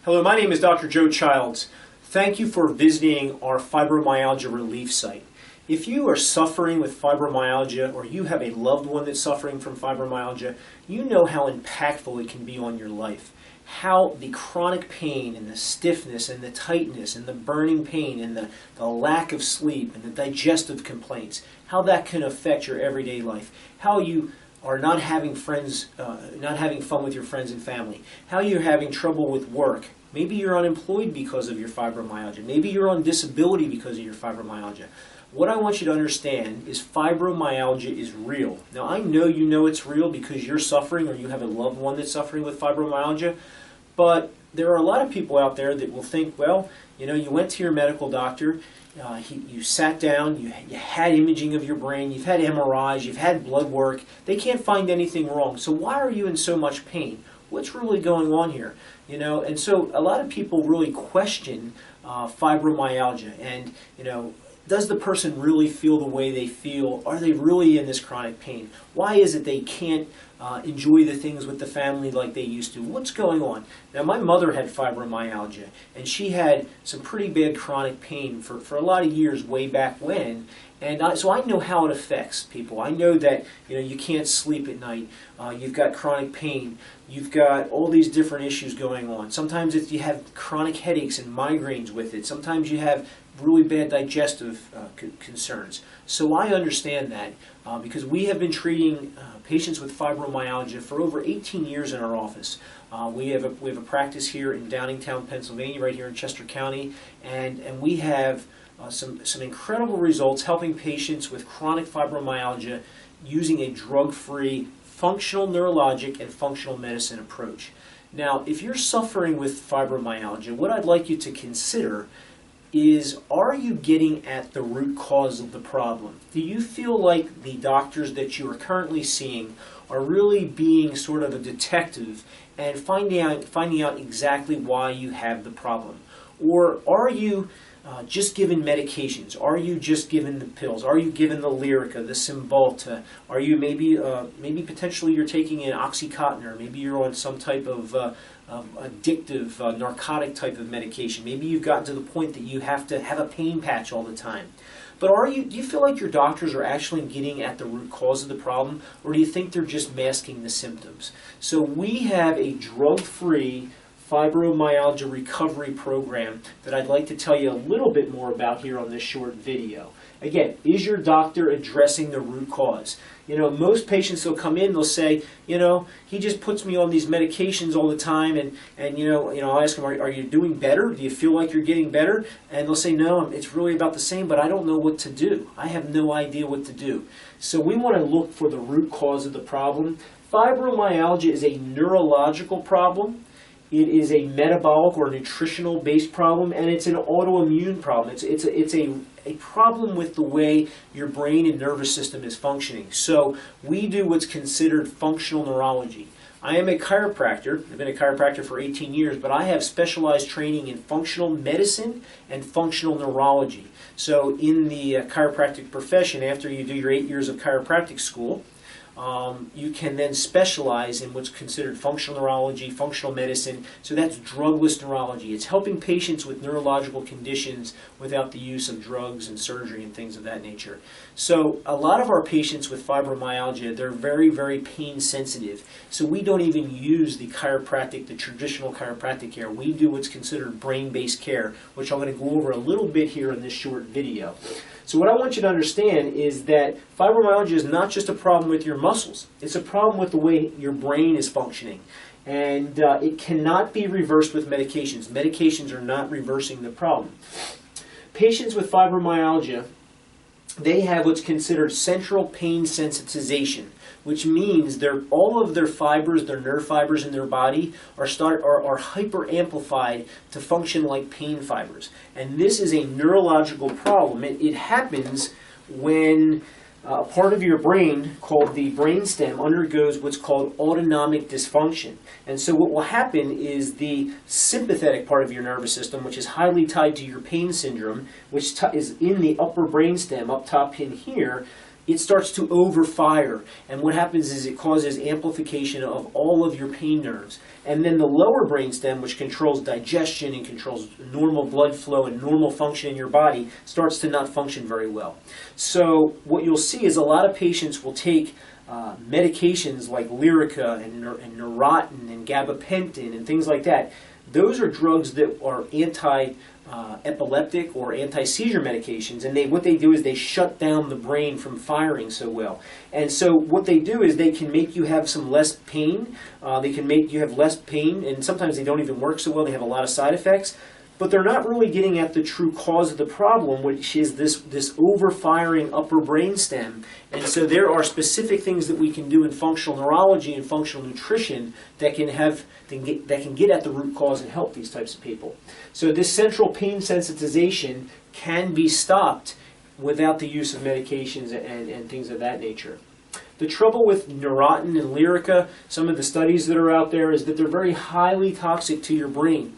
Hello, my name is Dr. Joe Childs. Thank you for visiting our fibromyalgia relief site. If you are suffering with fibromyalgia or you have a loved one that's suffering from fibromyalgia, you know how impactful it can be on your life. How the chronic pain and the stiffness and the tightness and the burning pain and the lack of sleep and the digestive complaints, how that can affect your everyday life. How you are not having fun with your friends and family. How you're having trouble with work. Maybe you're unemployed because of your fibromyalgia. Maybe you're on disability because of your fibromyalgia. What I want you to understand is fibromyalgia is real. Now I know you know it's real because you're suffering or you have a loved one that's suffering with fibromyalgia, but there are a lot of people out there that will think, well, you know, you went to your medical doctor, you sat down, you had imaging of your brain, you've had MRIs, you've had blood work, they can't find anything wrong. So why are you in so much pain? What's really going on here? You know, and so a lot of people really question fibromyalgia, and you know, does the person really feel the way they feel? Are they really in this chronic pain? Why is it they can't enjoy the things with the family like they used to? What's going on? Now, my mother had fibromyalgia, and she had some pretty bad chronic pain for a lot of years way back when. And so I know how it affects people. I know that you can't sleep at night. You've got chronic pain. You've got all these different issues going on. Sometimes you have chronic headaches and migraines with it. Sometimes you have really bad digestive concerns. So I understand that because we have been treating patients with fibromyalgia for over 18 years in our office. We have a practice here in Downingtown, Pennsylvania, right here in Chester County, and we have some incredible results helping patients with chronic fibromyalgia using a drug-free functional neurologic and functional medicine approach. Now, if you're suffering with fibromyalgia, what I'd like you to consider is, are you getting at the root cause of the problem? Do you feel like the doctors that you are currently seeing are really being sort of a detective and finding out exactly why you have the problem? Or are you just given medications? Are you just given the pills? Are you given the Lyrica, the Cymbalta? Are you maybe potentially you're taking an Oxycontin, or maybe you're on some type of addictive narcotic type of medication? Maybe you've gotten to the point that you have to have a pain patch all the time. But do you feel like your doctors are actually getting at the root cause of the problem, or do you think they're just masking the symptoms? So we have a drug-free fibromyalgia recovery program that I'd like to tell you a little bit more about here on this short video. Again, is your doctor addressing the root cause? Most patients will come in, they'll say, he just puts me on these medications all the time, and I'll ask them, are you doing better? Do you feel like you're getting better? And they'll say, no, it's really about the same, but I don't know what to do. I have no idea what to do. So we want to look for the root cause of the problem. Fibromyalgia is a neurological problem. It is a metabolic or nutritional based problem, and it's an autoimmune problem. It's a problem with the way your brain and nervous system is functioning. So we do what's considered functional neurology. I am a chiropractor. I've been a chiropractor for 18 years, but I have specialized training in functional medicine and functional neurology. So in the chiropractic profession, after you do your 8 years of chiropractic school, you can then specialize in what's considered functional neurology, functional medicine. So that's drugless neurology. It's helping patients with neurological conditions without the use of drugs and surgery and things of that nature. So a lot of our patients with fibromyalgia, they're very, very pain sensitive. So we don't even use the traditional chiropractic care. We do what's considered brain-based care, which I'm going to go over a little bit here in this short video. So what I want you to understand is that fibromyalgia is not just a problem with your muscles. It's a problem with the way your brain is functioning. And it cannot be reversed with medications. Medications are not reversing the problem. Patients with fibromyalgia, they have what's considered central pain sensitization, which means all of their fibers, their nerve fibers in their body are hyper amplified to function like pain fibers. And this is a neurological problem. It happens when a part of your brain called the brainstem undergoes what's called autonomic dysfunction. And so what will happen is the sympathetic part of your nervous system, which is highly tied to your pain syndrome, which is in the upper brainstem, up top in here, it starts to overfire. And what happens is it causes amplification of all of your pain nerves. And then the lower brainstem, which controls digestion and controls normal blood flow and normal function in your body, starts to not function very well. So what you'll see is a lot of patients will take medications like Lyrica and Neurontin and gabapentin and things like that. Those are drugs that are anti-epileptic or anti-seizure medications, and what they do is they shut down the brain from firing so well. And so what they do is they can make you have some less pain. They can make you have less pain, and sometimes they don't even work so well. They have a lot of side effects. But they're not really getting at the true cause of the problem, which is this overfiring upper brainstem. And so there are specific things that we can do in functional neurology and functional nutrition that can get at the root cause and help these types of people. So this central pain sensitization can be stopped without the use of medications and things of that nature. The trouble with Neurontin and Lyrica, some of the studies that are out there, is that they're very highly toxic to your brain.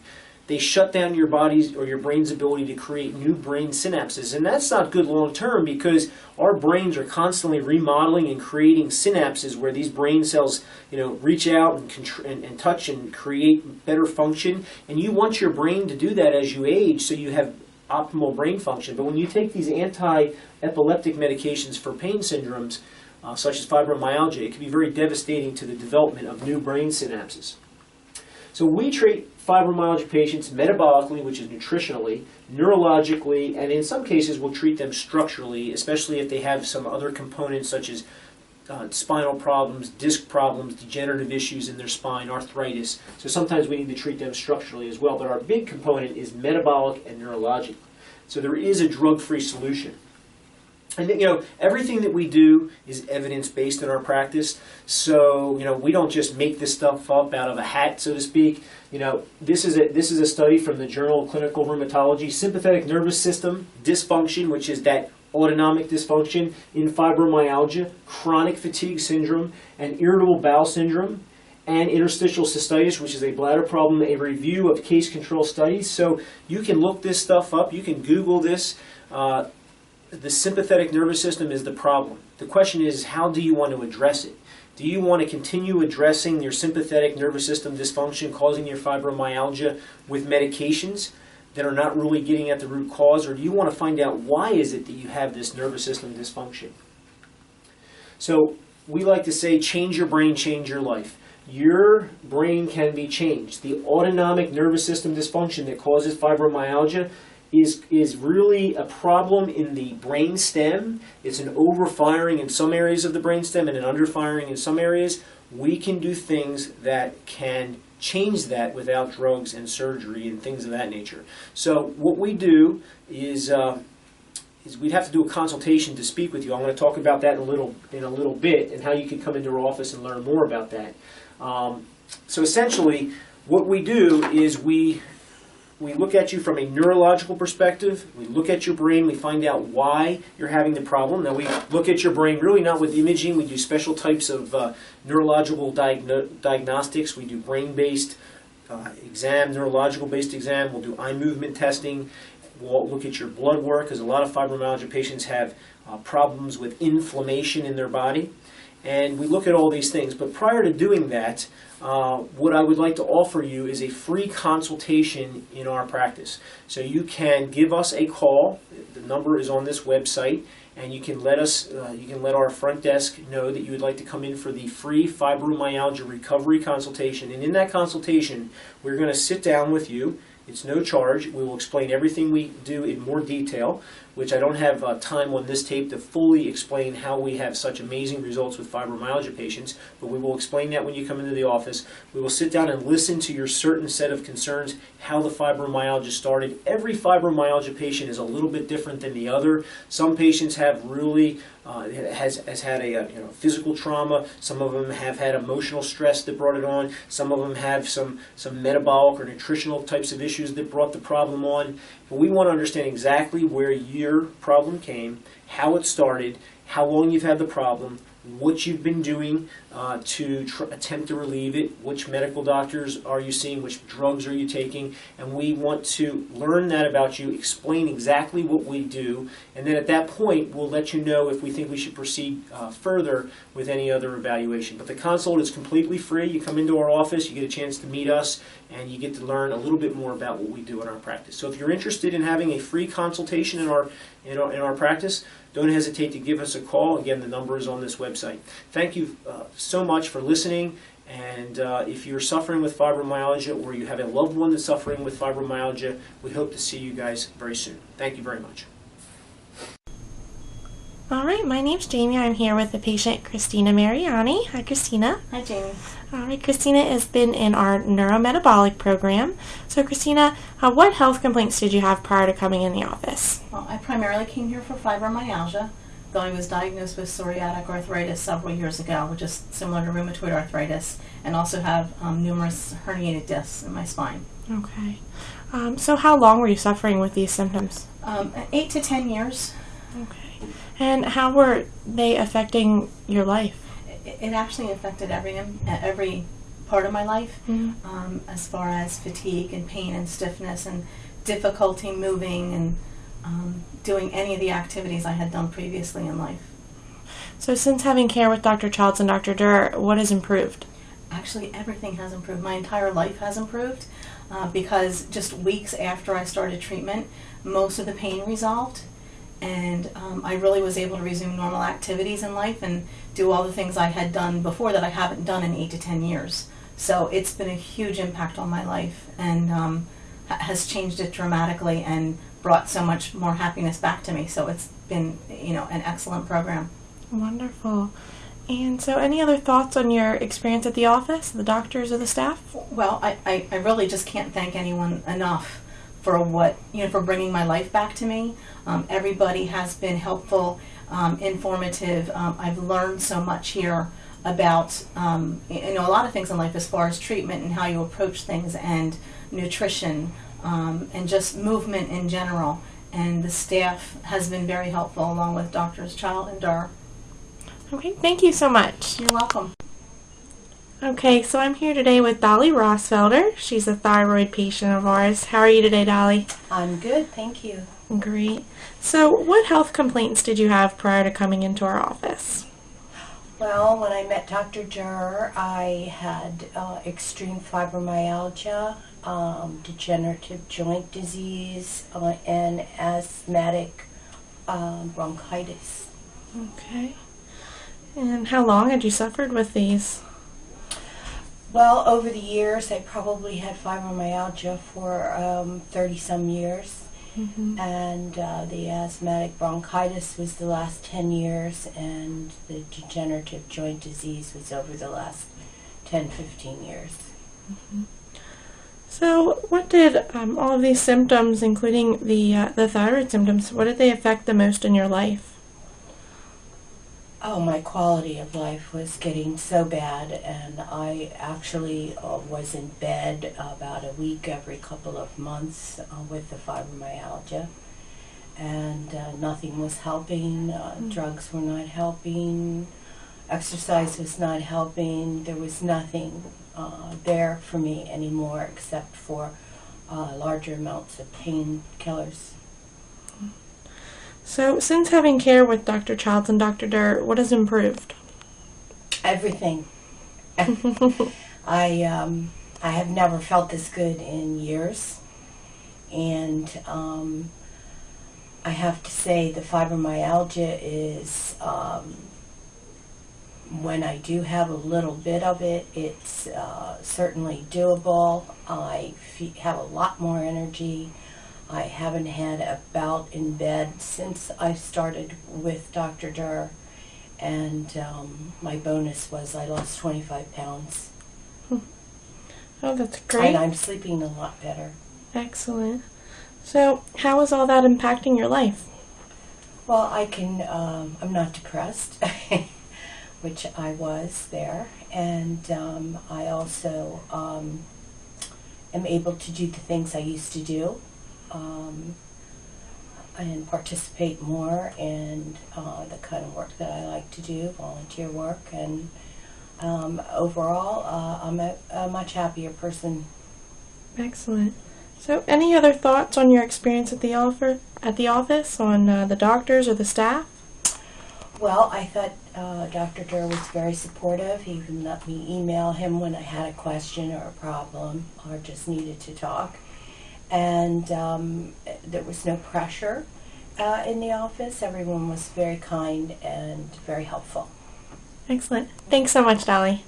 They shut down your body's or your brain's ability to create new brain synapses. And that's not good long term, because our brains are constantly remodeling and creating synapses where these brain cells, reach out and touch and create better function. And you want your brain to do that as you age, so you have optimal brain function. But when you take these anti-epileptic medications for pain syndromes, such as fibromyalgia, it can be very devastating to the development of new brain synapses. So we treat fibromyalgia patients metabolically, which is nutritionally, neurologically, and in some cases we'll treat them structurally, especially if they have some other components such as spinal problems, disc problems, degenerative issues in their spine, arthritis. So sometimes we need to treat them structurally as well. But our big component is metabolic and neurologic. So there is a drug-free solution. And everything that we do is evidence-based in our practice. So we don't just make this stuff up out of a hat, so to speak. This is a study from the Journal of Clinical Rheumatology. Sympathetic nervous system dysfunction, which is that autonomic dysfunction in fibromyalgia, chronic fatigue syndrome, and irritable bowel syndrome, and interstitial cystitis, which is a bladder problem. A review of case control studies. So you can look this stuff up. You can Google this. The sympathetic nervous system is the problem. The question is, how do you want to address it? Do you want to continue addressing your sympathetic nervous system dysfunction causing your fibromyalgia with medications that are not really getting at the root cause, or do you want to find out why is it that you have this nervous system dysfunction? So we like to say, change your brain, change your life. Your brain can be changed. The autonomic nervous system dysfunction that causes fibromyalgia is really a problem in the brain stem. It's an overfiring in some areas of the brain stem and an underfiring in some areas. We can do things that can change that without drugs and surgery and things of that nature. So what we do is we'd have to do a consultation to speak with you. I'm going to talk about that in a little bit, and how you can come into our office and learn more about that. So essentially, what we do is we look at you from a neurological perspective. We look at your brain. We find out why you're having the problem. Now, we look at your brain really not with imaging. We do special types of neurological diagnostics. We do brain-based exam, neurological-based exam. We'll do eye movement testing. We'll look at your blood work, because a lot of fibromyalgia patients have problems with inflammation in their body. And we look at all these things. But prior to doing that, what I would like to offer you is a free consultation in our practice. So you can give us a call. The number is on this website, and you can let our front desk know that you would like to come in for the free fibromyalgia recovery consultation. And in that consultation, we're going to sit down with you. It's no charge. We will explain everything we do in more detail, which I don't have time on this tape to fully explain how we have such amazing results with fibromyalgia patients, but we will explain that when you come into the office. We will sit down and listen to your certain set of concerns, how the fibromyalgia started. Every fibromyalgia patient is a little bit different than the other. Some patients have really has had a physical trauma. Some of them have had emotional stress that brought it on. Some of them have some metabolic or nutritional types of issues that brought the problem on. But we want to understand exactly where your problem came, how it started, how long you've had the problem, what you've been doing to attempt to relieve it, which medical doctors are you seeing, which drugs are you taking, and we want to learn that about you, explain exactly what we do, and then at that point we'll let you know if we think we should proceed further with any other evaluation. But the consult is completely free. You come into our office, you get a chance to meet us, and you get to learn a little bit more about what we do in our practice. So if you're interested in having a free consultation in our practice, don't hesitate to give us a call. Again, the number is on this website. Thank you so much for listening. And if you're suffering with fibromyalgia or you have a loved one that's suffering with fibromyalgia, we hope to see you guys very soon. Thank you very much. All right, my name's Jamie. I'm here with the patient, Christina Mariani. Hi, Christina. Hi, Jamie. All right, Christina has been in our neurometabolic program. So, Christina, what health complaints did you have prior to coming in the office? Well, I primarily came here for fibromyalgia, though I was diagnosed with psoriatic arthritis several years ago, which is similar to rheumatoid arthritis, and also have numerous herniated discs in my spine. Okay. So how long were you suffering with these symptoms? 8 to 10 years. Okay. And how were they affecting your life? It actually affected every part of my life, as far as fatigue and pain and stiffness and difficulty moving and doing any of the activities I had done previously in life. So since having care with Dr. Childs and Dr. Durr, what has improved? Actually, everything has improved. My entire life has improved because just weeks after I started treatment, most of the pain resolved. And I really was able to resume normal activities in life and do all the things I had done before that I haven't done in 8 to 10 years. So it's been a huge impact on my life and has changed it dramatically and brought so much more happiness back to me. So it's been, an excellent program. Wonderful. And so any other thoughts on your experience at the office, the doctors or the staff? Well, I really just can't thank anyone enough for for bringing my life back to me. Everybody has been helpful, informative. I've learned so much here about, a lot of things in life as far as treatment and how you approach things and nutrition and just movement in general. And the staff has been very helpful along with Drs. Child and Durr. Okay, thank you so much. You're welcome. Okay, so I'm here today with Dolly Rossfelder. She's a thyroid patient of ours. How are you today, Dolly? I'm good, thank you. Great. So what health complaints did you have prior to coming into our office? Well, when I met Dr. Durr, I had extreme fibromyalgia, degenerative joint disease, and asthmatic bronchitis. Okay. And how long had you suffered with these? Well, over the years, I probably had fibromyalgia for 30-some years, and the asthmatic bronchitis was the last 10 years, and the degenerative joint disease was over the last 10, 15 years. So what did all of these symptoms, including the thyroid symptoms, what did they affect the most in your life? Oh, my quality of life was getting so bad, and I actually was in bed about a week every couple of months with the fibromyalgia, and nothing was helping. Drugs were not helping. Exercise was not helping. There was nothing there for me anymore except for larger amounts of painkillers. So, since having care with Dr. Childs and Dr. Durr, what has improved? Everything. I have never felt this good in years, and I have to say the fibromyalgia is, when I do have a little bit of it, it's certainly doable. I have a lot more energy. I haven't had a bout in bed since I started with Dr. Durr, and my bonus was I lost 25 pounds. Oh, that's great. And I'm sleeping a lot better. Excellent. So, how is all that impacting your life? Well, I'm not depressed, which I was there, and I also am able to do the things I used to do. and participate more in the kind of work that I like to do, volunteer work, and overall I'm a much happier person. Excellent. So, any other thoughts on your experience at the office, on the doctors or the staff? Well, I thought Dr. Durr was very supportive. He even let me email him when I had a question or a problem or just needed to talk. And there was no pressure in the office. Everyone was very kind and very helpful. Excellent. Thanks so much, Dolly.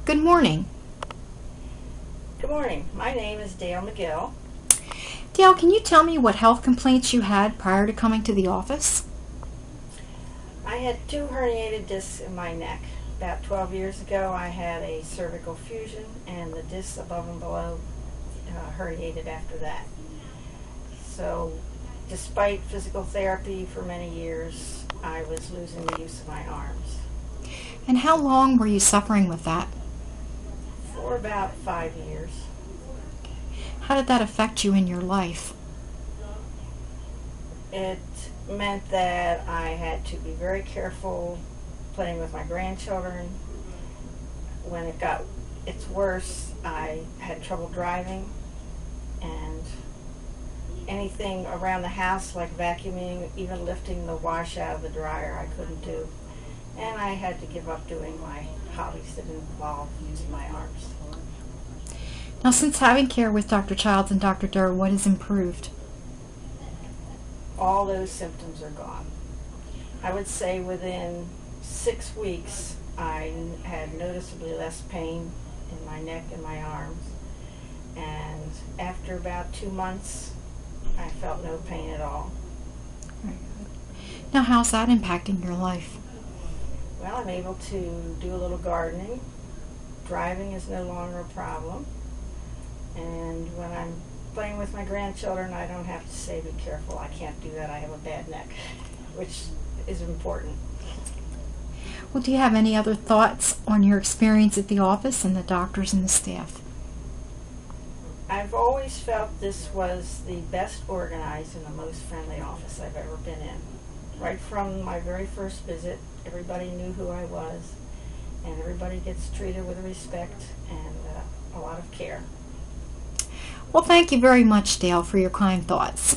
Good morning. Good morning. My name is Dale McGill. Dale, can you tell me what health complaints you had prior to coming to the office? I had 2 herniated discs in my neck. About 12 years ago, I had a cervical fusion, and the discs above and below herniated after that. So, despite physical therapy for many years, I was losing the use of my arms. And how long were you suffering with that? For about 5 years. How did that affect you in your life? It meant that I had to be very careful playing with my grandchildren. When it got its worse, I had trouble driving, and anything around the house like vacuuming, even lifting the wash out of the dryer, I couldn't do. And I had to give up doing my hobbies that involved using my arms. Now, since having care with Dr. Childs and Dr. Durr, what has improved? All those symptoms are gone. I would say within 6 weeks, I had noticeably less pain in my neck and my arms. And after about 2 months, I felt no pain at all. Very good. Now, how's that impacting your life? Well, I'm able to do a little gardening. Driving is no longer a problem. And when I'm playing with my grandchildren, I don't have to say, be careful, I can't do that, I have a bad neck, which is important. Well, do you have any other thoughts on your experience at the office and the doctors and the staff? I've always felt this was the best organized and the most friendly office I've ever been in. Right from my very first visit, everybody knew who I was, and everybody gets treated with respect and a lot of care. Well, thank you very much, Dale, for your kind thoughts.